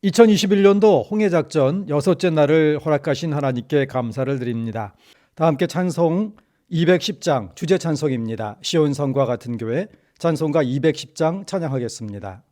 2021년도 홍해작전 6째 날을 허락하신 하나님께 감사를 드립니다. 다 함께 찬송 210장 주제 찬송입니다. 시온성과 같은 교회 찬송가 210장 찬양하겠습니다.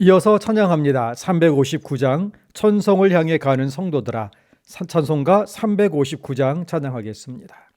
이어서 찬양합니다. 359장 천성을 향해 가는 성도들아, 찬송가 359장 찬양하겠습니다.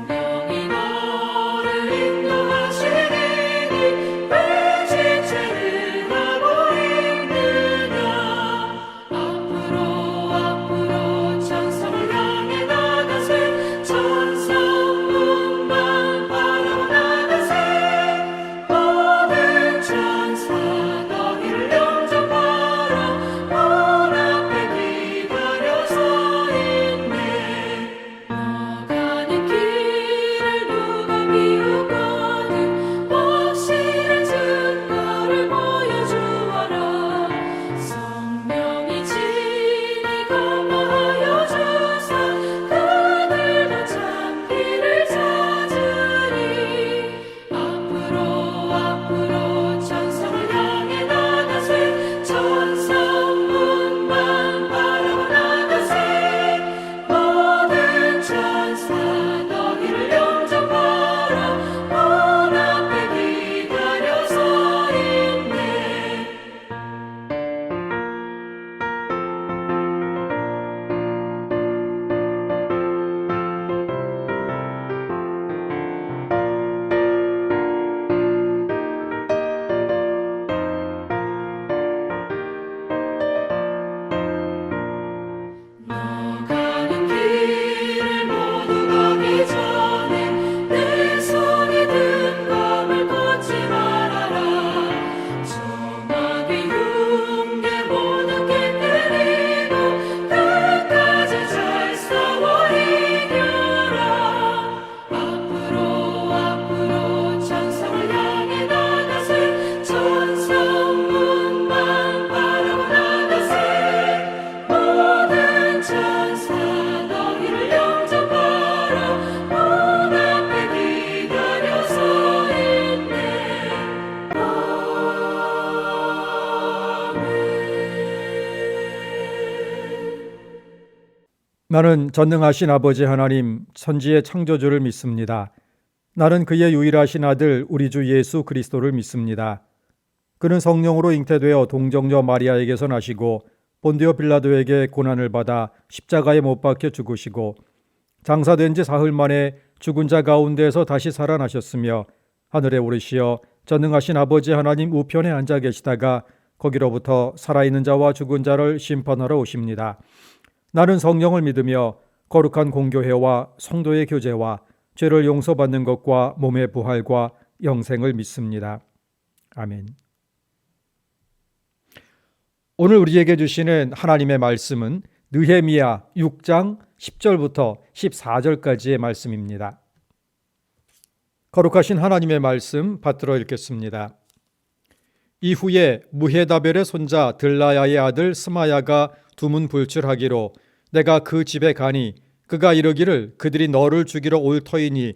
성령 나는 전능하신 아버지 하나님, 천지의 창조주를 믿습니다. 나는 그의 유일하신 아들 우리 주 예수 그리스도를 믿습니다. 그는 성령으로 잉태되어 동정녀 마리아에게서 나시고 본디오 빌라도에게 고난을 받아 십자가에 못 박혀 죽으시고 장사된 지 사흘 만에 죽은 자 가운데서 다시 살아나셨으며 하늘에 오르시어 전능하신 아버지 하나님 우편에 앉아 계시다가 거기로부터 살아있는 자와 죽은 자를 심판하러 오십니다. 나는 성령을 믿으며 거룩한 공교회와 성도의 교제와 죄를 용서받는 것과 몸의 부활과 영생을 믿습니다. 아멘. 오늘 우리에게 주시는 하나님의 말씀은 느헤미야 6장 10절부터 14절까지의 말씀입니다. 거룩하신 하나님의 말씀 받들어 읽겠습니다. 이후에 무헤다벨의 손자 들라야의 아들 스마야가 두문불출하기로 내가 그 집에 가니 그가 이르기를 그들이 너를 죽이러 올 터이니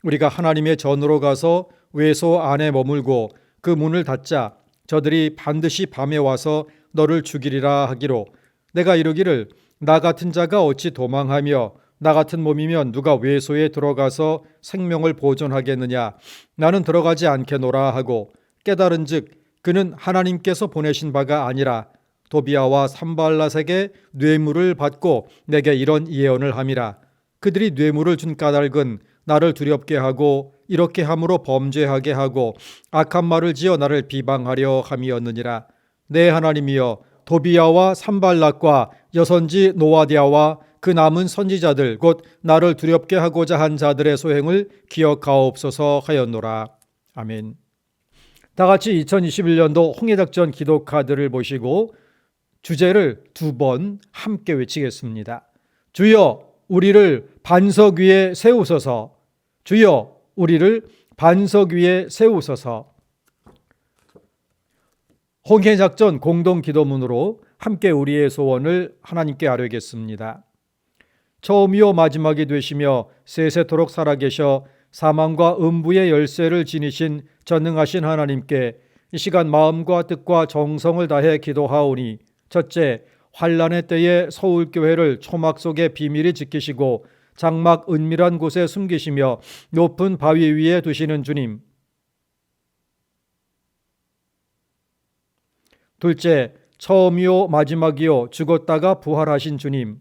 우리가 하나님의 전으로 가서 외소 안에 머물고 그 문을 닫자 저들이 반드시 밤에 와서 너를 죽이리라 하기로 내가 이르기를 나 같은 자가 어찌 도망하며 나 같은 몸이면 누가 외소에 들어가서 생명을 보존하겠느냐 나는 들어가지 않겠노라 하고 깨달은즉 그는 하나님께서 보내신 바가 아니라 도비아와 산발랏에게 뇌물을 받고 내게 이런 예언을 함이라. 그들이 뇌물을 준 까닭은 나를 두렵게 하고 이렇게 함으로 범죄하게 하고 악한 말을 지어 나를 비방하려 함이었느니라. 내 하나님이여 도비아와 산발랏과 여선지 노아디아와 그 남은 선지자들 곧 나를 두렵게 하고자 한 자들의 소행을 기억하옵소서 하였노라. 아멘. 다 같이 2021년도 홍해작전 기도 카드를 보시고 주제를 두 번 함께 외치겠습니다. 주여 우리를 반석 위에 세우소서. 주여 우리를 반석 위에 세우소서. 홍해작전 공동기도문으로 함께 우리의 소원을 하나님께 아뢰겠습니다. 처음이요 마지막이 되시며 세세토록 살아계셔 사망과 음부의 열쇠를 지니신 전능하신 하나님께 이 시간 마음과 뜻과 정성을 다해 기도하오니 첫째, 환난의 때에 서울교회를 초막 속에 비밀히 지키시고 장막 은밀한 곳에 숨기시며 높은 바위 위에 두시는 주님. 둘째, 처음이요 마지막이요 죽었다가 부활하신 주님.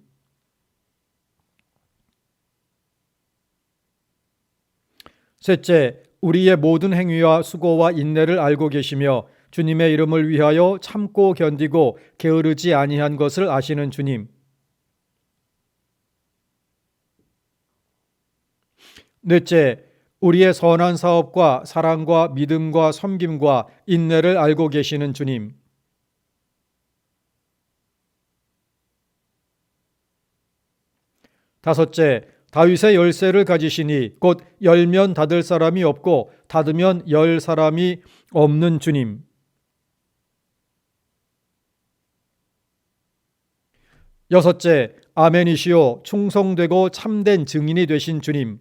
셋째, 우리의 모든 행위와 수고와 인내를 알고 계시며 주님의 이름을 위하여 참고 견디고 게으르지 아니한 것을 아시는 주님. 넷째, 우리의 선한 사업과 사랑과 믿음과 섬김과 인내를 알고 계시는 주님. 다섯째, 다윗의 열쇠를 가지시니 곧 열면 닫을 사람이 없고 닫으면 열 사람이 없는 주님. 여섯째, 아멘이시오 충성되고 참된 증인이 되신 주님.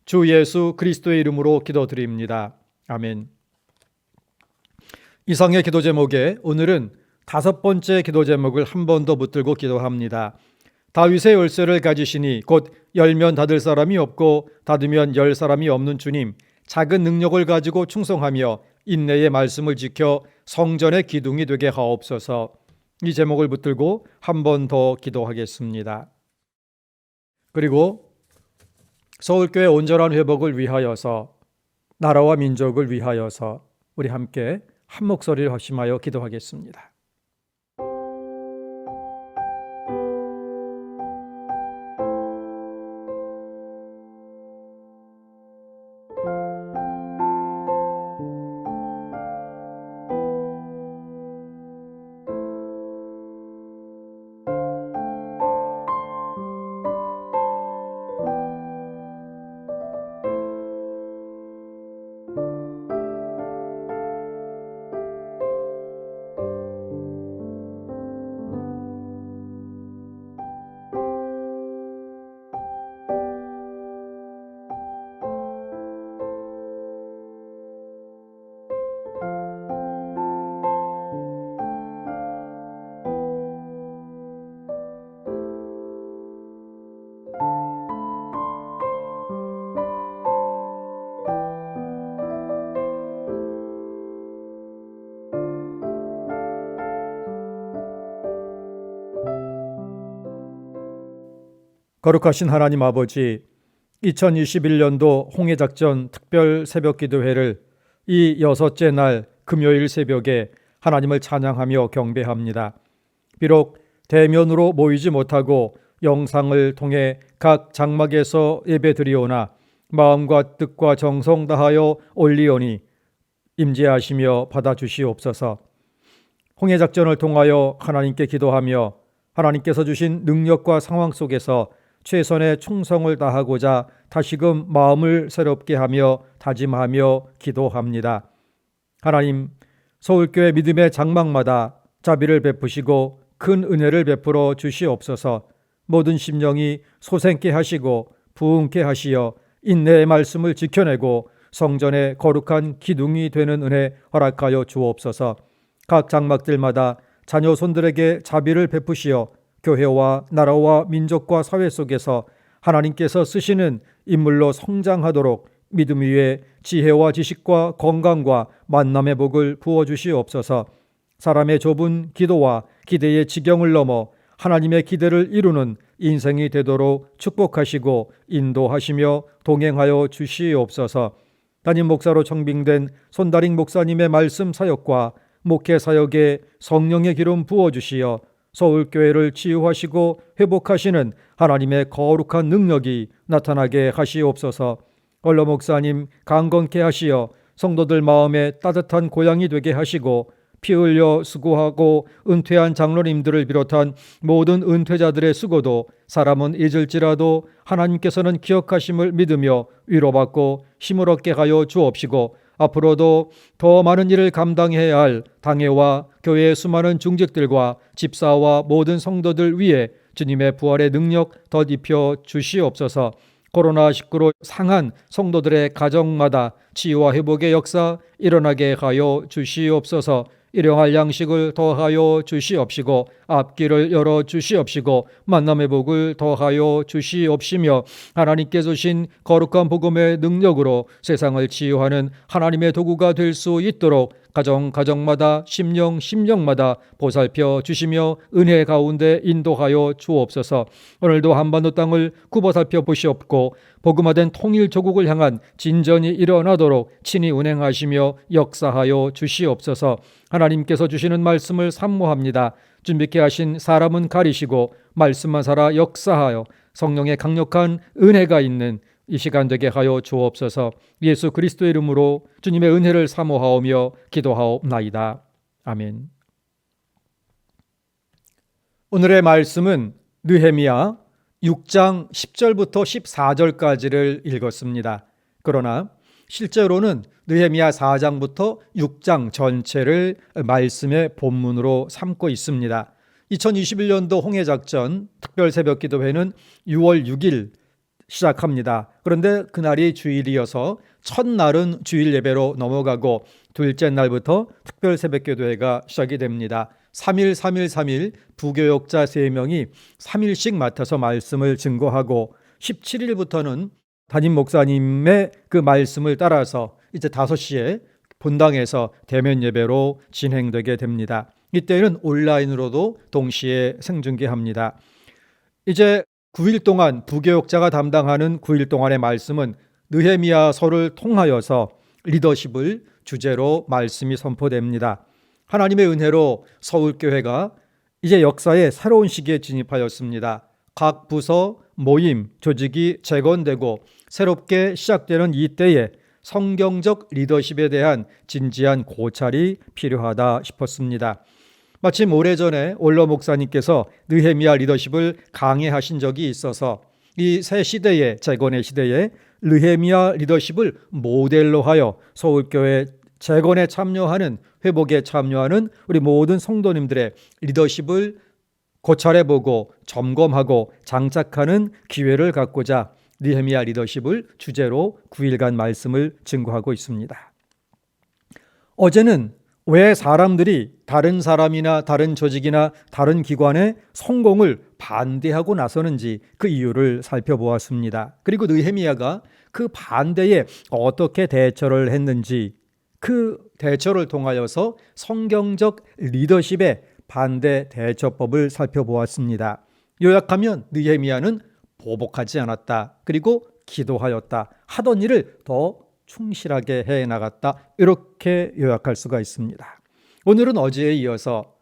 주 예수 그리스도의 이름으로 기도드립니다. 아멘. 이상의 기도 제목에 오늘은 다섯 번째 기도 제목을 한 번 더 붙들고 기도합니다. 다윗의 열쇠를 가지시니 곧 열면 닫을 사람이 없고 닫으면 열 사람이 없는 주님. 작은 능력을 가지고 충성하며 인내의 말씀을 지켜 성전의 기둥이 되게 하옵소서. 이 제목을 붙들고 한 번 더 기도하겠습니다. 그리고 서울교회 온전한 회복을 위하여서 나라와 민족을 위하여서 우리 함께 한 목소리를 합심하여 기도하겠습니다. 거룩하신 하나님 아버지, 2021년도 홍해작전 특별 새벽기도회를 이 여섯째 날 금요일 새벽에 하나님을 찬양하며 경배합니다. 비록 대면으로 모이지 못하고 영상을 통해 각 장막에서 예배드리오나 마음과 뜻과 정성 다하여 올리오니 임재하시며 받아주시옵소서. 홍해작전을 통하여 하나님께 기도하며 하나님께서 주신 능력과 상황 속에서 최선의 충성을 다하고자 다시금 마음을 새롭게 하며 다짐하며 기도합니다. 하나님, 서울교회 믿음의 장막마다 자비를 베푸시고 큰 은혜를 베풀어 주시옵소서. 모든 심령이 소생케 하시고 부흥케 하시어 인내의 말씀을 지켜내고 성전의 거룩한 기둥이 되는 은혜 허락하여 주옵소서. 각 장막들마다 자녀 손들에게 자비를 베푸시어 교회와 나라와 민족과 사회 속에서 하나님께서 쓰시는 인물로 성장하도록 믿음 위에 지혜와 지식과 건강과 만남의 복을 부어주시옵소서. 사람의 좁은 기도와 기대의 지경을 넘어 하나님의 기대를 이루는 인생이 되도록 축복하시고 인도하시며 동행하여 주시옵소서. 담임 목사로 청빙된 손다링 목사님의 말씀 사역과 목회 사역에 성령의 기름 부어주시어 서울교회를 치유하시고 회복하시는 하나님의 거룩한 능력이 나타나게 하시옵소서. 얼러 목사님 강건케 하시어 성도들 마음에 따뜻한 고향이 되게 하시고 피 흘려 수고하고 은퇴한 장로님들을 비롯한 모든 은퇴자들의 수고도 사람은 잊을지라도 하나님께서는 기억하심을 믿으며 위로받고 힘을 얻게 하여 주옵시고 앞으로도 더 많은 일을 감당해야 할 당회와 교회의 수많은 중직들과 집사와 모든 성도들 위해 주님의 부활의 능력 덧입혀 주시옵소서. 코로나19로 상한 성도들의 가정마다 치유와 회복의 역사 일어나게 하여 주시옵소서. 일용할 양식을 더하여 주시옵시고 앞길을 열어 주시옵시고 만남의 복을 더하여 주시옵시며 하나님께 주신 거룩한 복음의 능력으로 세상을 치유하는 하나님의 도구가 될 수 있도록 가정마다 심령마다 보살펴 주시며 은혜 가운데 인도하여 주옵소서. 오늘도 한반도 땅을 굽어 살펴보시옵고 복음화된 통일 조국을 향한 진전이 일어나도록 친히 운행하시며 역사하여 주시옵소서. 하나님께서 주시는 말씀을 산모합니다. 준비케 하신 사람은 가리시고 말씀만 살아 역사하여 성령의 강력한 은혜가 있는 이 시간 되게 하여 주옵소서. 예수 그리스도의 이름으로 주님의 은혜를 사모하오며 기도하옵나이다. 아멘. 오늘의 말씀은 느헤미야 6장 10절부터 14절까지를 읽었습니다. 그러나 실제로는 느헤미야 4장부터 6장 전체를 말씀의 본문으로 삼고 있습니다. 2021년도 홍해작전 특별 새벽기도회는 6월 6일 시작합니다. 그런데 그날이 주일이어서 첫날은 주일 예배로 넘어가고 둘째 날부터 특별 새벽기도회가 시작이 됩니다. 3일 부교역자 3명이 3일씩 맡아서 말씀을 증거하고 17일부터는 담임 목사님의 그 말씀을 따라서 이제 5시에 본당에서 대면 예배로 진행되게 됩니다. 이때는 온라인으로도 동시에 생중계합니다. 이제 9일 동안 부교역자가 담당하는 9일 동안의 말씀은 느헤미야서를 통하여서 리더십을 주제로 말씀이 선포됩니다. 하나님의 은혜로 서울교회가 이제 역사의 새로운 시기에 진입하였습니다. 각 부서, 모임, 조직이 재건되고 새롭게 시작되는 이때에 성경적 리더십에 대한 진지한 고찰이 필요하다 싶었습니다. 마침 오래전에 올러 목사님께서 느헤미야 리더십을 강해하신 적이 있어서 이 새 시대의 재건의 시대에 느헤미야 리더십을 모델로 하여 서울교회 재건에 참여하는 회복에 참여하는 우리 모든 성도님들의 리더십을 고찰해보고 점검하고 장착하는 기회를 갖고자 느헤미야 리더십을 주제로 9일간 말씀을 증거하고 있습니다. 어제는 왜 사람들이 다른 사람이나 다른 조직이나 다른 기관의 성공을 반대하고 나서는지 그 이유를 살펴보았습니다. 그리고 느헤미야가 그 반대에 어떻게 대처를 했는지 그 대처를 통하여서 성경적 리더십의 반대 대처법을 살펴보았습니다. 요약하면 느헤미야는 보복하지 않았다. 그리고 기도하였다. 하던 일을 더 충실하게 해 나갔다. 이렇게 요약할 수가 있습니다. 오늘은 어제에 이어서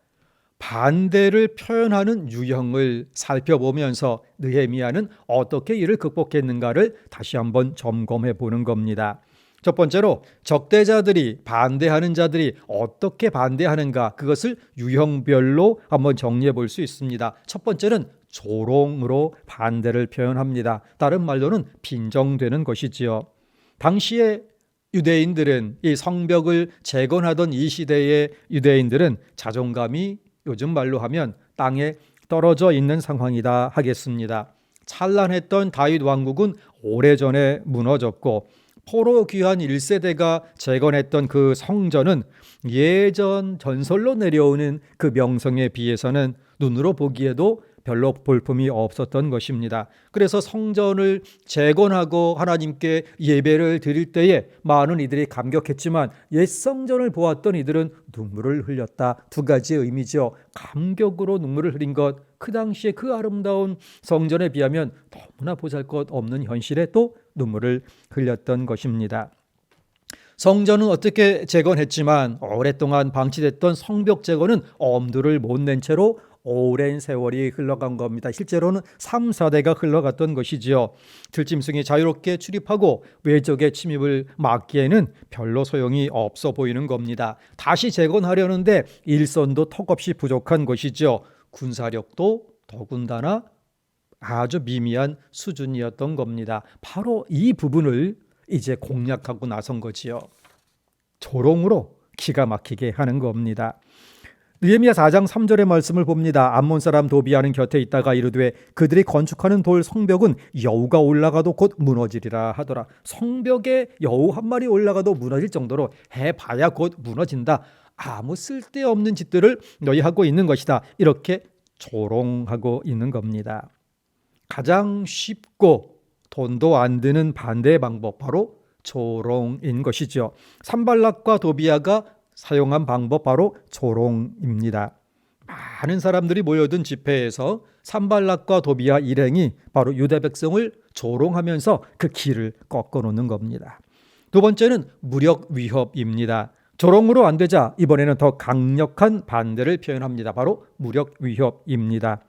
반대를 표현하는 유형을 살펴보면서 느헤미야는 어떻게 이를 극복했는가를 다시 한번 점검해 보는 겁니다. 첫 번째로 적대자들이 반대하는 자들이 어떻게 반대하는가, 그것을 유형별로 한번 정리해 볼 수 있습니다. 첫 번째는 조롱으로 반대를 표현합니다. 다른 말로는 빈정되는 것이지요. 당시에 유대인들은, 이 성벽을 재건하던 이 시대의 유대인들은 자존감이 요즘 말로 하면 땅에 떨어져 있는 상황이다 하겠습니다. 찬란했던 다윗 왕국은 오래전에 무너졌고, 포로 귀환 1세대가 재건했던 그 성전은 예전 전설로 내려오는 그 명성에 비해서는 눈으로 보기에도 별로 볼품이 없었던 것입니다. 그래서 성전을 재건하고 하나님께 예배를 드릴 때에 많은 이들이 감격했지만 옛 성전을 보았던 이들은 눈물을 흘렸다. 두 가지의 의미죠. 감격으로 눈물을 흘린 것, 그 당시에 그 아름다운 성전에 비하면 너무나 보잘것없는 현실에 또 눈물을 흘렸던 것입니다. 성전은 어떻게 재건했지만 오랫동안 방치됐던 성벽 재건은 엄두를 못 낸 채로 오랜 세월이 흘러간 겁니다. 실제로는 3, 4대가 흘러갔던 것이지요. 들짐승이 자유롭게 출입하고 외적의 침입을 막기에는 별로 소용이 없어 보이는 겁니다. 다시 재건하려는데 일손도 턱없이 부족한 것이죠. 군사력도 더군다나 아주 미미한 수준이었던 겁니다. 바로 이 부분을 이제 공략하고 나선 거지요. 조롱으로 기가 막히게 하는 겁니다. 느헤미야 4장 3절의 말씀을 봅니다. 암몬 사람 도비아는 곁에 있다가 이르되 그들이 건축하는 돌 성벽은 여우가 올라가도 곧 무너지리라 하더라. 성벽에 여우 한 마리 올라가도 무너질 정도로 해봐야 곧 무너진다. 아무 쓸데없는 짓들을 너희 하고 있는 것이다. 이렇게 조롱하고 있는 겁니다. 가장 쉽고 돈도 안 드는 반대의 방법, 바로 조롱인 것이죠. 산발락과 도비아가 사용한 방법, 바로 조롱입니다. 많은 사람들이 모여든 집회에서 산발락과 도비아 일행이 바로 유대 백성을 조롱하면서 그 길을 꺾어놓는 겁니다. 두 번째는 무력 위협입니다. 조롱으로 안 되자 이번에는 더 강력한 반대를 표현합니다. 바로 무력 위협입니다.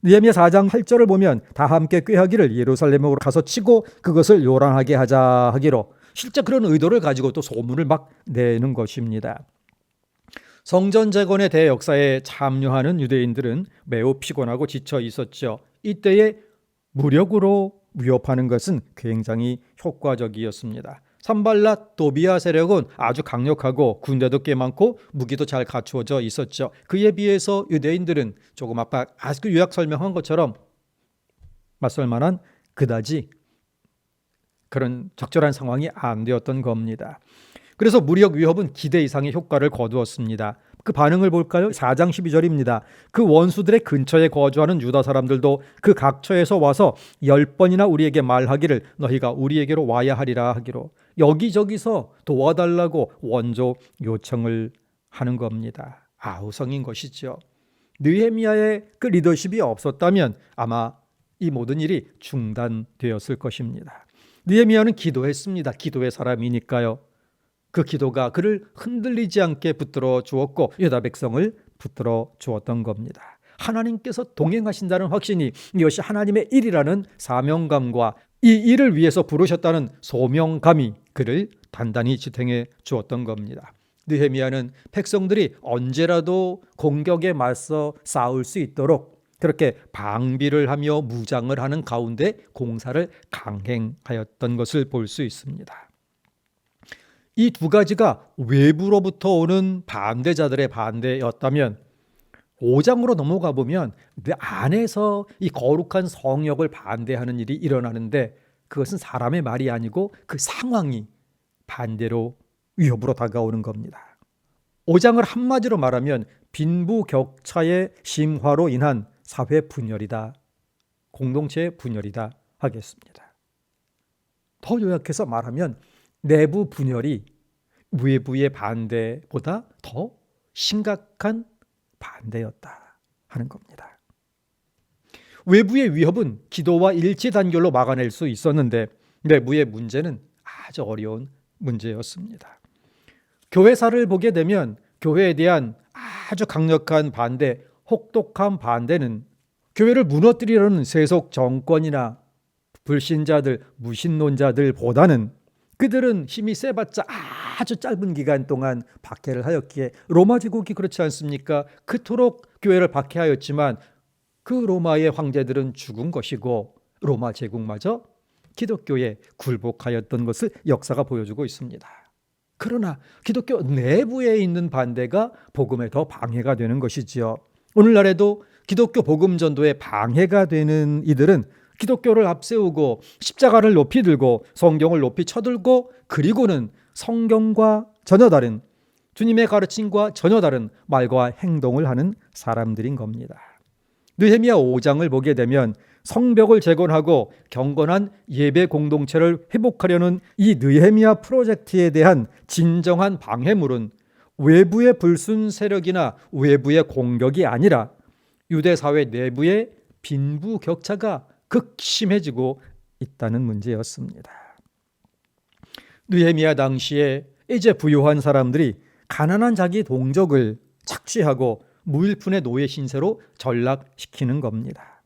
느헤미야 4장 8절을 보면 다 함께 꾀하기를 예루살렘으로 가서 치고 그것을 요란하게 하자 하기로, 실제 그런 의도를 가지고 또 소문을 막 내는 것입니다. 성전 재건의 대역사에 참여하는 유대인들은 매우 피곤하고 지쳐 있었죠. 이때에 무력으로 위협하는 것은 굉장히 효과적이었습니다. 산발랏 도비아 세력은 아주 강력하고 군대도 꽤 많고 무기도 잘 갖추어져 있었죠. 그에 비해서 유대인들은 조금 아까 그 요약 설명한 것처럼 맞설 만한 그다지 그런 적절한 상황이 안 되었던 겁니다. 그래서 무력 위협은 기대 이상의 효과를 거두었습니다. 그 반응을 볼까요? 4장 12절입니다. 그 원수들의 근처에 거주하는 유다 사람들도 그 각처에서 와서 10번이나 우리에게 말하기를 너희가 우리에게로 와야 하리라 하기로, 여기저기서 도와달라고 원조 요청을 하는 겁니다. 아우성인 것이죠. 느헤미야의 그 리더십이 없었다면 아마 이 모든 일이 중단되었을 것입니다. 느헤미야는 기도했습니다. 기도의 사람이니까요. 그 기도가 그를 흔들리지 않게 붙들어 주었고 유다 백성을 붙들어 주었던 겁니다. 하나님께서 동행하신다는 확신이, 이것이 하나님의 일이라는 사명감과 이 일을 위해서 부르셨다는 소명감이 그를 단단히 지탱해 주었던 겁니다. 느헤미야는 백성들이 언제라도 공격에 맞서 싸울 수 있도록 그렇게 방비를 하며 무장을 하는 가운데 공사를 강행하였던 것을 볼 수 있습니다. 이 두 가지가 외부로부터 오는 반대자들의 반대였다면 5장으로 넘어가 보면 내 안에서 이 거룩한 성역을 반대하는 일이 일어나는데, 그것은 사람의 말이 아니고 그 상황이 반대로 위협으로 다가오는 겁니다. 5장을 한마디로 말하면 빈부격차의 심화로 인한 사회 분열이다, 공동체의 분열이다 하겠습니다. 더 요약해서 말하면 내부 분열이 외부의 반대보다 더 심각한 반대였다 하는 겁니다. 외부의 위협은 기도와 일치 단결로 막아낼 수 있었는데 내부의 문제는 아주 어려운 문제였습니다. 교회사를 보게 되면 교회에 대한 아주 강력한 반대, 혹독한 반대는 교회를 무너뜨리려는 세속 정권이나 불신자들, 무신론자들보다는 그들은 힘이 세봤자 아주 짧은 기간 동안 박해를 하였기에 로마 제국이 그렇지 않습니까? 그토록 교회를 박해하였지만 그 로마의 황제들은 죽은 것이고 로마 제국마저 기독교에 굴복하였던 것을 역사가 보여주고 있습니다. 그러나 기독교 내부에 있는 반대가 복음에 더 방해가 되는 것이지요. 오늘날에도 기독교 복음 전도에 방해가 되는 이들은 기독교를 앞세우고 십자가를 높이 들고 성경을 높이 쳐들고 그리고는 성경과 전혀 다른 주님의 가르침과 전혀 다른 말과 행동을 하는 사람들인 겁니다. 느헤미야 5장을 보게 되면 성벽을 재건하고 경건한 예배 공동체를 회복하려는 이 느헤미야 프로젝트에 대한 진정한 방해물은 외부의 불순 세력이나 외부의 공격이 아니라 유대 사회 내부의 빈부격차가 극심해지고 있다는 문제였습니다. 느헤미야 당시에 이제 부유한 사람들이 가난한 자기 동족을 착취하고 무일푼의 노예 신세로 전락시키는 겁니다.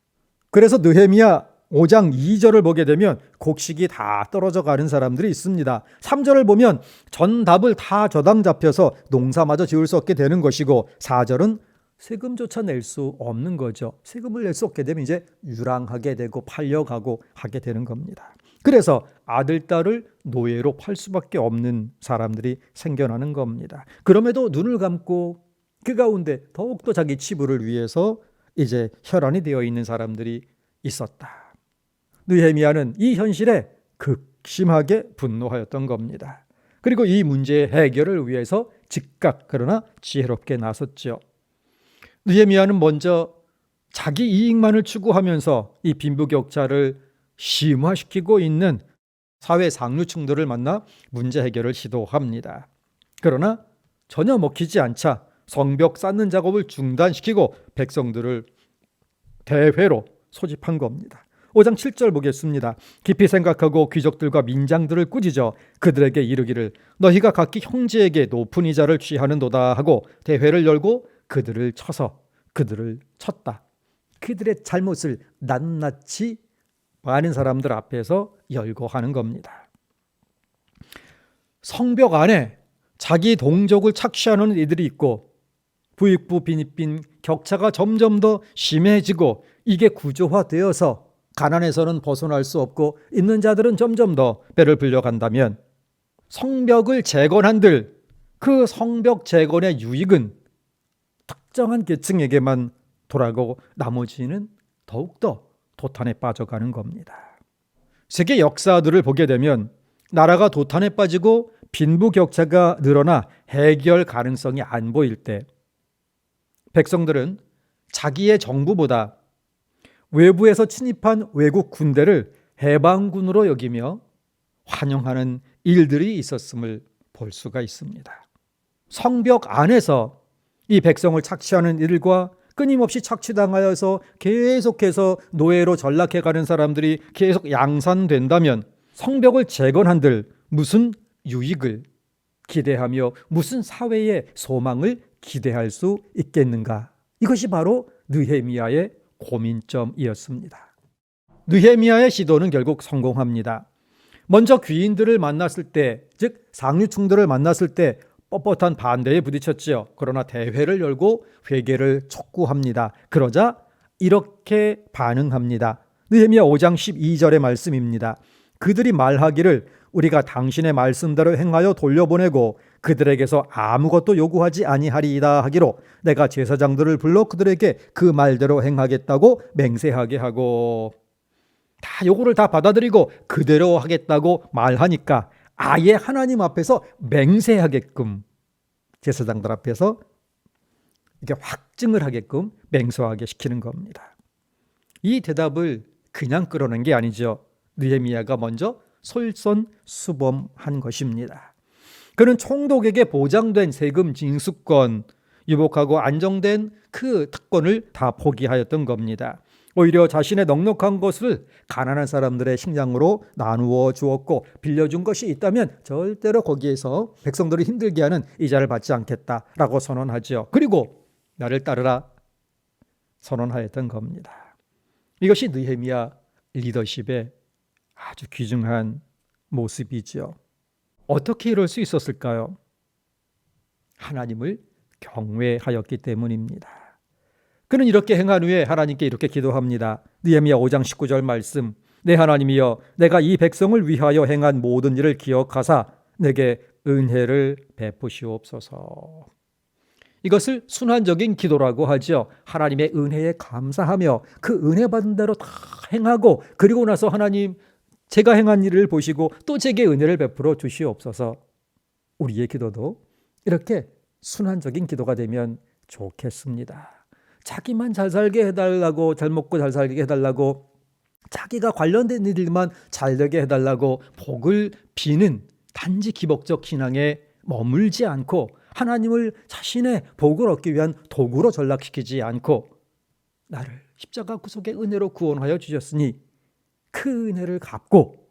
그래서 느헤미야 5장 2절을 보게 되면 곡식이 다 떨어져 가는 사람들이 있습니다. 3절을 보면 전답을 다 저당 잡혀서 농사마저 지을 수 없게 되는 것이고 4절은 세금조차 낼 수 없는 거죠. 세금을 낼 수 없게 되면 이제 유랑하게 되고 팔려가고 하게 되는 겁니다. 그래서 아들, 딸을 노예로 팔 수밖에 없는 사람들이 생겨나는 겁니다. 그럼에도 눈을 감고 그 가운데 더욱더 자기 치부를 위해서 이제 혈안이 되어 있는 사람들이 있었다. 느헤미야는 이 현실에 극심하게 분노하였던 겁니다. 그리고 이 문제의 해결을 위해서 즉각 그러나 지혜롭게 나섰죠. 느헤미야는 먼저 자기 이익만을 추구하면서 이 빈부격차를 심화시키고 있는 사회 상류층들을 만나 문제 해결을 시도합니다. 그러나 전혀 먹히지 않자 성벽 쌓는 작업을 중단시키고 백성들을 대회로 소집한 겁니다. 5장 7절 보겠습니다. 깊이 생각하고 귀족들과 민장들을 꾸짖어 그들에게 이르기를 너희가 각기 형제에게 높은 이자를 취하는도다 하고 대회를 열고 그들을 쳐서 그들을 쳤다. 그들의 잘못을 낱낱이 많은 사람들 앞에서 열거하는 겁니다. 성벽 안에 자기 동족을 착취하는 이들이 있고 부익부 빈익빈 격차가 점점 더 심해지고 이게 구조화되어서 가난에서는 벗어날 수 없고 있는 자들은 점점 더 배를 불려간다면 성벽을 재건한들 그 성벽 재건의 유익은 특정한 계층에게만 돌아가고 나머지는 더욱더 도탄에 빠져가는 겁니다. 세계 역사들을 보게 되면 나라가 도탄에 빠지고 빈부격차가 늘어나 해결 가능성이 안 보일 때 백성들은 자기의 정부보다 외부에서 침입한 외국 군대를 해방군으로 여기며 환영하는 일들이 있었음을 볼 수가 있습니다. 성벽 안에서 이 백성을 착취하는 일과 끊임없이 착취당하여서 계속해서 노예로 전락해가는 사람들이 계속 양산된다면 성벽을 재건한들 무슨 유익을 기대하며 무슨 사회의 소망을 기대할 수 있겠는가? 이것이 바로 느헤미야의 고민점이었습니다. 느헤미야의 시도는 결국 성공합니다. 먼저 귀인들을 만났을 때, 즉 상류층들을 만났을 때 뻣뻣한 반대에 부딪혔지요. 그러나 대회를 열고 회개를 촉구합니다. 그러자 이렇게 반응합니다. 느헤미야 5장 12절의 말씀입니다. 그들이 말하기를 우리가 당신의 말씀대로 행하여 돌려보내고 그들에게서 아무것도 요구하지 아니하리이다 하기로 내가 제사장들을 불러 그들에게 그 말대로 행하겠다고 맹세하게 하고 다 요구를 다 받아들이고 그대로 하겠다고 말하니까 아예 하나님 앞에서 맹세하게끔 제사장들 앞에서 이렇게 확증을 하게끔 맹세하게 시키는 겁니다. 이 대답을 그냥 끌어낸 게 아니죠. 느헤미야가 먼저 솔선수범한 것입니다. 그는 총독에게 보장된 세금 징수권, 유복하고 안정된 그 특권을 다 포기하였던 겁니다. 오히려 자신의 넉넉한 것을 가난한 사람들의 식량으로 나누어 주었고 빌려준 것이 있다면 절대로 거기에서 백성들을 힘들게 하는 이자를 받지 않겠다라고 선언하죠. 그리고 나를 따르라 선언하였던 겁니다. 이것이 느헤미야 리더십의 아주 귀중한 모습이죠. 어떻게 이럴 수 있었을까요? 하나님을 경외하였기 때문입니다. 그는 이렇게 행한 후에 하나님께 이렇게 기도합니다. 느헤미야 5장 19절 말씀. 내 하나님이여, 내가 이 백성을 위하여 행한 모든 일을 기억하사 내게 은혜를 베푸시옵소서. 이것을 순환적인 기도라고 하죠. 하나님의 은혜에 감사하며 그 은혜 받은 대로 다 행하고, 그리고 나서 하나님 제가 행한 일을 보시고 또 제게 은혜를 베풀어 주시옵소서. 우리의 기도도 이렇게 순환적인 기도가 되면 좋겠습니다. 자기만 잘 살게 해달라고, 잘 먹고 잘 살게 해달라고, 자기가 관련된 일들만 잘 되게 해달라고 복을 비는 단지 기복적 신앙에 머물지 않고, 하나님을 자신의 복을 얻기 위한 도구로 전락시키지 않고, 나를 십자가 구속의 은혜로 구원하여 주셨으니 그 은혜를 갚고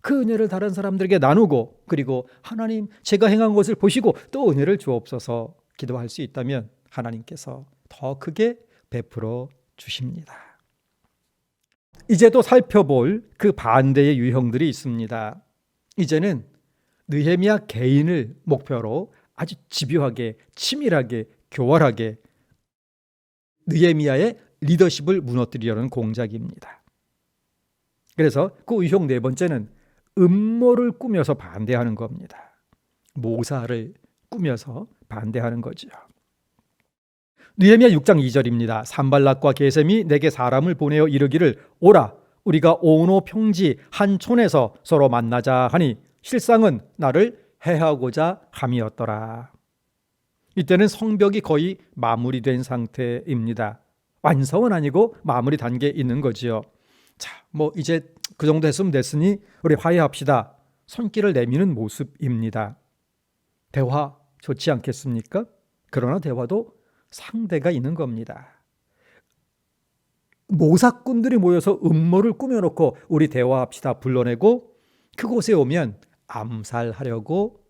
그 은혜를 다른 사람들에게 나누고, 그리고 하나님 제가 행한 것을 보시고 또 은혜를 주옵소서 기도할 수 있다면 하나님께서 더 크게 베풀어 주십니다. 이제 또 살펴볼 그 반대의 유형들이 있습니다. 이제는 느헤미야 개인을 목표로 아주 집요하게, 치밀하게, 교활하게 느헤미야의 리더십을 무너뜨리려는 공작입니다. 그래서 그 유형 네 번째는 음모를 꾸며서 반대하는 겁니다. 모사를 꾸며서 반대하는 거죠. 느헤미야 6장 2절입니다. 산발락과 게셈이 내게 사람을 보내어 이르기를 오라 우리가 오노 평지 한 촌에서 서로 만나자 하니 실상은 나를 해하고자 함이었더라. 이때는 성벽이 거의 마무리된 상태입니다. 완성은 아니고 마무리 단계에 있는 거지요. 자, 이제 그 정도 했으면 됐으니 우리 화해합시다. 손길을 내미는 모습입니다. 대화 좋지 않겠습니까? 그러나 대화도 상대가 있는 겁니다. 모사꾼들이 모여서 음모를 꾸며놓고 우리 대화합시다 불러내고 그곳에 오면 암살하려고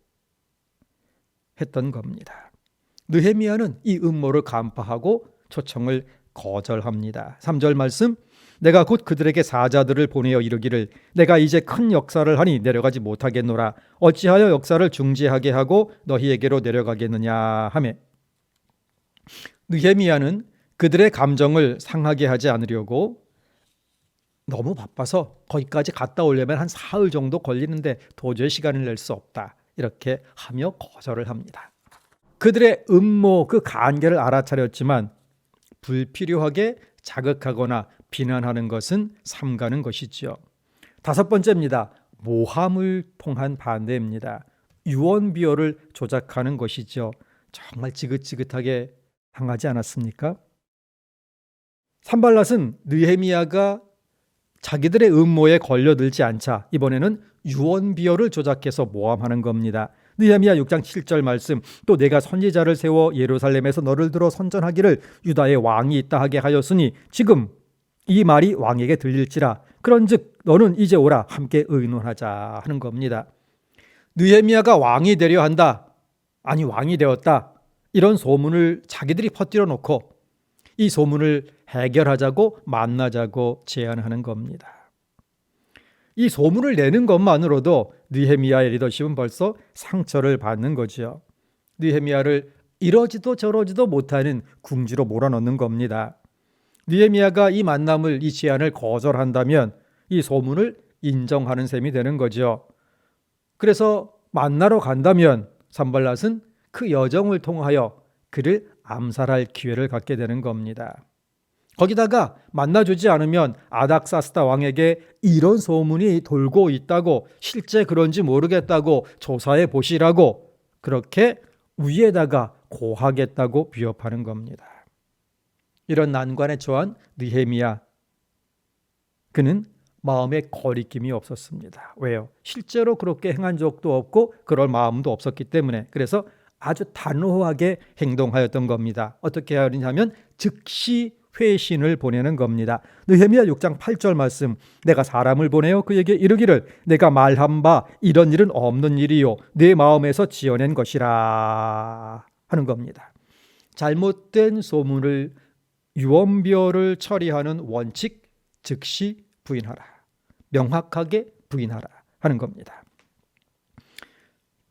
했던 겁니다. 느헤미야는 이 음모를 간파하고 초청을 거절합니다. 3절 말씀. 내가 곧 그들에게 사자들을 보내어 이르기를 내가 이제 큰 역사를 하니 내려가지 못하겠노라. 어찌하여 역사를 중지하게 하고 너희에게로 내려가겠느냐 하매, 느헤미야는 그들의 감정을 상하게 하지 않으려고 너무 바빠서 거기까지 갔다 오려면 한 사흘 정도 걸리는데 도저히 시간을 낼 수 없다 이렇게 하며 거절을 합니다. 그들의 음모 그 간계를 알아차렸지만 불필요하게 자극하거나 비난하는 것은 삼가는 것이지요. 다섯 번째입니다. 모함을 통한 반대입니다. 유언비어를 조작하는 것이죠. 정말 지긋지긋하게 당하지 않았습니까? 산발랏은 느헤미야가 자기들의 음모에 걸려들지 않자 이번에는 유언비어를 조작해서 모함하는 겁니다. 느헤미야 6장 7절 말씀. 또 내가 선지자를 세워 예루살렘에서 너를 들어 선전하기를 유다의 왕이 있다 하게 하였으니 지금 이 말이 왕에게 들릴지라. 그런즉 너는 이제 오라 함께 의논하자 하는 겁니다. 느헤미야가 왕이 되려 한다, 아니 왕이 되었다, 이런 소문을 자기들이 퍼뜨려 놓고 이 소문을 해결하자고 만나자고 제안하는 겁니다. 이 소문을 내는 것만으로도 느헤미야의 리더십은 벌써 상처를 받는 거죠. 느헤미야를 이러지도 저러지도 못하는 궁지로 몰아넣는 겁니다. 느헤미야가 이 만남을, 이 제안을 거절한다면 이 소문을 인정하는 셈이 되는 거죠. 그래서 만나러 간다면 산발랏은 그 여정을 통하여 그를 암살할 기회를 갖게 되는 겁니다. 거기다가 만나주지 않으면 아닥사스다 왕에게 이런 소문이 돌고 있다고, 실제 그런지 모르겠다고 조사해 보시라고 그렇게 위에다가 고하겠다고 위협하는 겁니다. 이런 난관에 처한 느헤미야, 그는 마음에 거리낌이 없었습니다. 왜요? 실제로 그렇게 행한 적도 없고 그럴 마음도 없었기 때문에. 그래서 아주 단호하게 행동하였던 겁니다. 어떻게 하느냐면 즉시 회신을 보내는 겁니다. 느헤미야 6장 8절 말씀, 내가 사람을 보내어 그에게 이르기를 내가 말한 바 이런 일은 없는 일이요 내 마음에서 지어낸 것이라 하는 겁니다. 잘못된 소문을, 유언비어를 처리하는 원칙 즉시 부인하라, 명확하게 부인하라 하는 겁니다.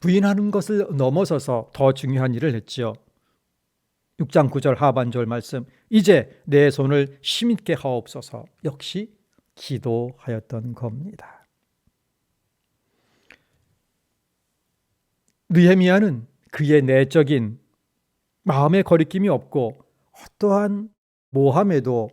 부인하는 것을 넘어서서 더 중요한 일을 했지요. 6장 9절 하반절 말씀, 이제 내 손을 힘있게 하옵소서. 역시 기도하였던 겁니다. 느헤미야는 그의 내적인 마음의 거리낌이 없고 어떠한 모함에도,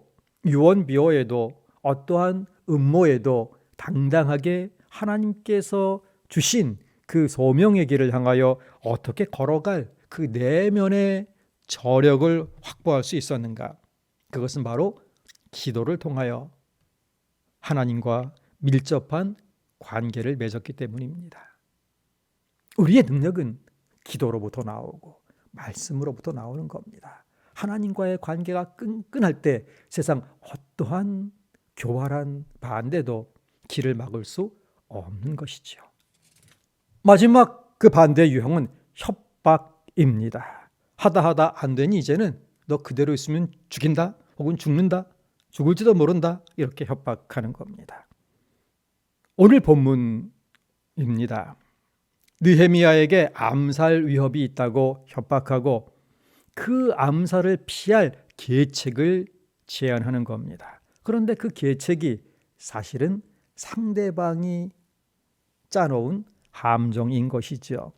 유언비어에도, 어떠한 음모에도 당당하게 하나님께서 주신 그 소명의 길을 향하여 어떻게 걸어갈 그 내면의 저력을 확보할 수 있었는가? 그것은 바로 기도를 통하여 하나님과 밀접한 관계를 맺었기 때문입니다. 우리의 능력은 기도로부터 나오고 말씀으로부터 나오는 겁니다. 하나님과의 관계가 끈끈할 때 세상 어떠한 교활한 반대도 길을 막을 수 없는 것이지요. 마지막 그 반대 유형은 협박입니다. 하다 안 되니 이제는 너 그대로 있으면 죽인다, 혹은 죽는다, 죽을지도 모른다, 이렇게 협박하는 겁니다. 오늘 본문입니다. 느헤미야에게 암살 위협이 있다고 협박하고 그 암살을 피할 계책을 제안하는 겁니다. 그런데 그 계책이 사실은 상대방이 짜놓은 함정인 것이죠.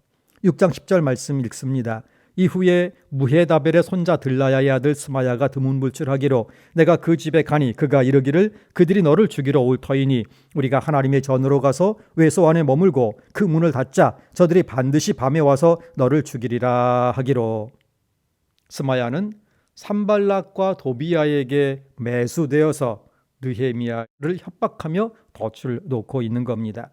6장 10절 말씀 읽습니다. 이후에 무헤다벨의 손자 들라야의 아들 스마야가 드문불출하기로 내가 그 집에 가니 그가 이르기를 그들이 너를 죽이러 올 터이니 우리가 하나님의 전으로 가서 외소 안에 머물고 그 문을 닫자 저들이 반드시 밤에 와서 너를 죽이리라 하기로. 스마야는 산발락과 도비야에게 매수되어서 느헤미야를 협박하며 덫을 놓고 있는 겁니다.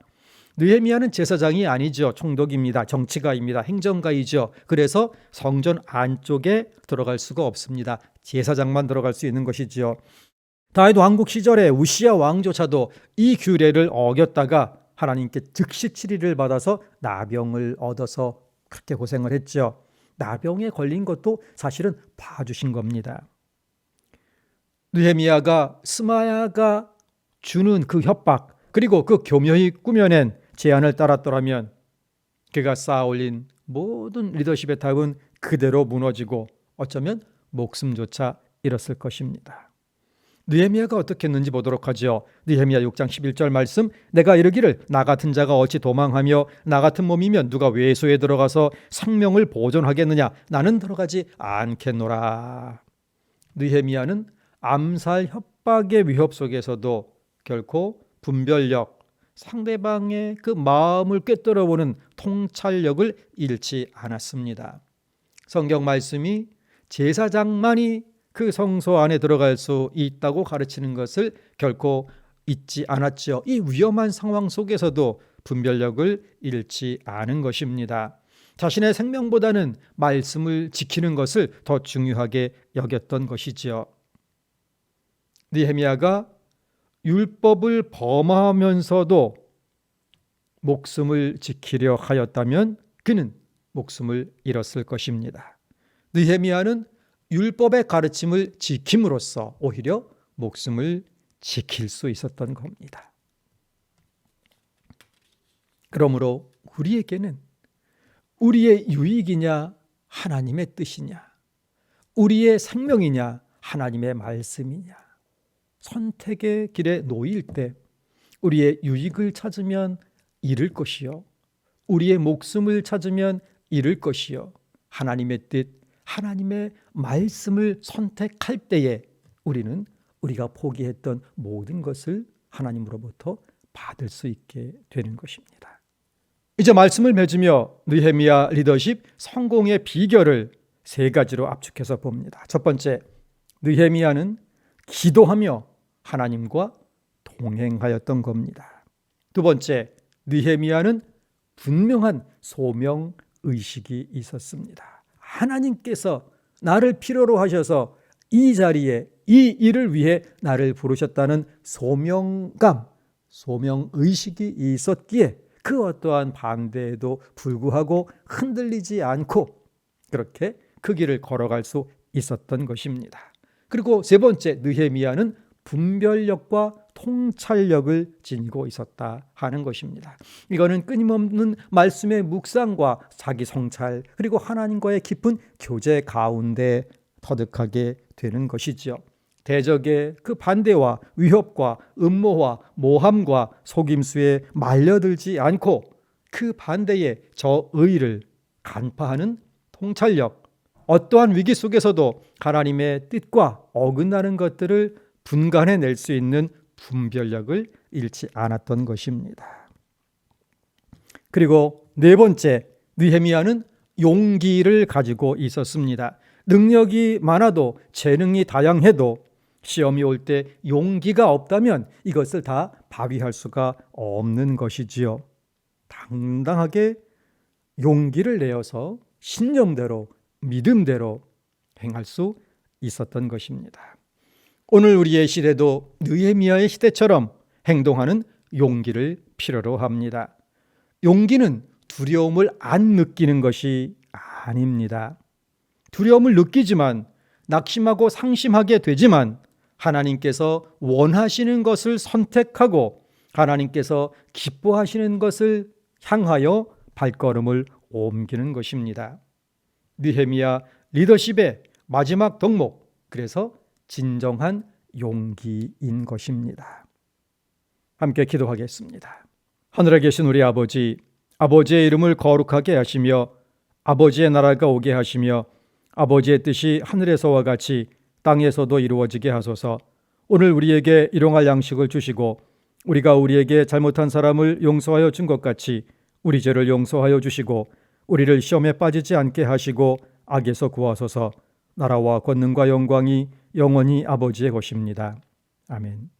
느헤미야는 제사장이 아니죠. 총독입니다. 정치가입니다. 행정가이죠. 그래서 성전 안쪽에 들어갈 수가 없습니다. 제사장만 들어갈 수 있는 것이지요. 다윗 왕국 시절에 우시야 왕조차도 이 규례를 어겼다가 하나님께 즉시 치리를 받아서 나병을 얻어서 그렇게 고생을 했죠. 나병에 걸린 것도 사실은 봐주신 겁니다. 느헤미야가 스마야가 주는 그 협박, 그리고 그 교묘히 꾸며낸 제안을 따랐더라면 그가 쌓아올린 모든 리더십의 탑은 그대로 무너지고 어쩌면 목숨조차 잃었을 것입니다. 느헤미야가 어떻게 했는지 보도록 하죠. 느헤미야 6장 11절 말씀, 내가 이르기를 나 같은 자가 어찌 도망하며 나 같은 몸이면 누가 외소에 들어가서 생명을 보존하겠느냐, 나는 들어가지 않겠노라. 느헤미야는 암살 협박의 위협 속에서도 결코 분별력, 상대방의 그 마음을 꿰뚫어보는 통찰력을 잃지 않았습니다. 성경 말씀이 제사장만이 그 성소 안에 들어갈 수 있다고 가르치는 것을 결코 잊지 않았죠. 이 위험한 상황 속에서도 분별력을 잃지 않은 것입니다. 자신의 생명보다는 말씀을 지키는 것을 더 중요하게 여겼던 것이지요. 느헤미야가 율법을 범하면서도 목숨을 지키려 하였다면 그는 목숨을 잃었을 것입니다. 느헤미야는 율법의 가르침을 지킴으로써 오히려 목숨을 지킬 수 있었던 겁니다. 그러므로 우리에게는 우리의 유익이냐 하나님의 뜻이냐, 우리의 생명이냐 하나님의 말씀이냐, 선택의 길에 놓일 때 우리의 유익을 찾으면 잃을 것이요, 우리의 목숨을 찾으면 잃을 것이요, 하나님의 뜻, 하나님의 말씀을 선택할 때에 우리는 우리가 포기했던 모든 것을 하나님으로부터 받을 수 있게 되는 것입니다. 이제 말씀을 맺으며 느헤미야 리더십 성공의 비결을 세 가지로 압축해서 봅니다. 첫 번째, 느헤미야는 기도하며 하나님과 동행하였던 겁니다. 두 번째, 느헤미야는 분명한 소명 의식이 있었습니다. 하나님께서 나를 필요로 하셔서 이 자리에 이 일을 위해 나를 부르셨다는 소명감, 소명의식이 있었기에 그 어떠한 반대에도 불구하고 흔들리지 않고 그렇게 그 길을 걸어갈 수 있었던 것입니다. 그리고 세 번째, 느헤미야는 분별력과 통찰력을 지니고 있었다 하는 것입니다. 이거는 끊임없는 말씀의 묵상과 자기 성찰 그리고 하나님과의 깊은 교제 가운데 터득하게 되는 것이지요. 대적의 그 반대와 위협과 음모와 모함과 속임수에 말려들지 않고 그 반대의 저의를 간파하는 통찰력, 어떠한 위기 속에서도 하나님의 뜻과 어긋나는 것들을 분간해낼 수 있는 분별력을 잃지 않았던 것입니다. 그리고 네 번째, 느헤미야는 용기를 가지고 있었습니다. 능력이 많아도 재능이 다양해도 시험이 올 때 용기가 없다면 이것을 다 발휘할 수가 없는 것이지요. 당당하게 용기를 내어서 신념대로 믿음대로 행할 수 있었던 것입니다. 오늘 우리의 시대도 느헤미야의 시대처럼 행동하는 용기를 필요로 합니다. 용기는 두려움을 안 느끼는 것이 아닙니다. 두려움을 느끼지만 낙심하고 상심하게 되지만 하나님께서 원하시는 것을 선택하고 하나님께서 기뻐하시는 것을 향하여 발걸음을 옮기는 것입니다. 느헤미야 리더십의 마지막 덕목, 그래서 진정한 용기인 것입니다. 함께 기도하겠습니다. 하늘에 계신 우리 아버지, 아버지의 이름을 거룩하게 하시며 아버지의 나라가 오게 하시며 아버지의 뜻이 하늘에서와 같이 땅에서도 이루어지게 하소서. 오늘 우리에게 일용할 양식을 주시고 우리가 우리에게 잘못한 사람을 용서하여 준 것 같이 우리 죄를 용서하여 주시고 우리를 시험에 빠지지 않게 하시고 악에서 구하소서. 나라와 권능과 영광이 영원히 아버지의 것입니다. 아멘.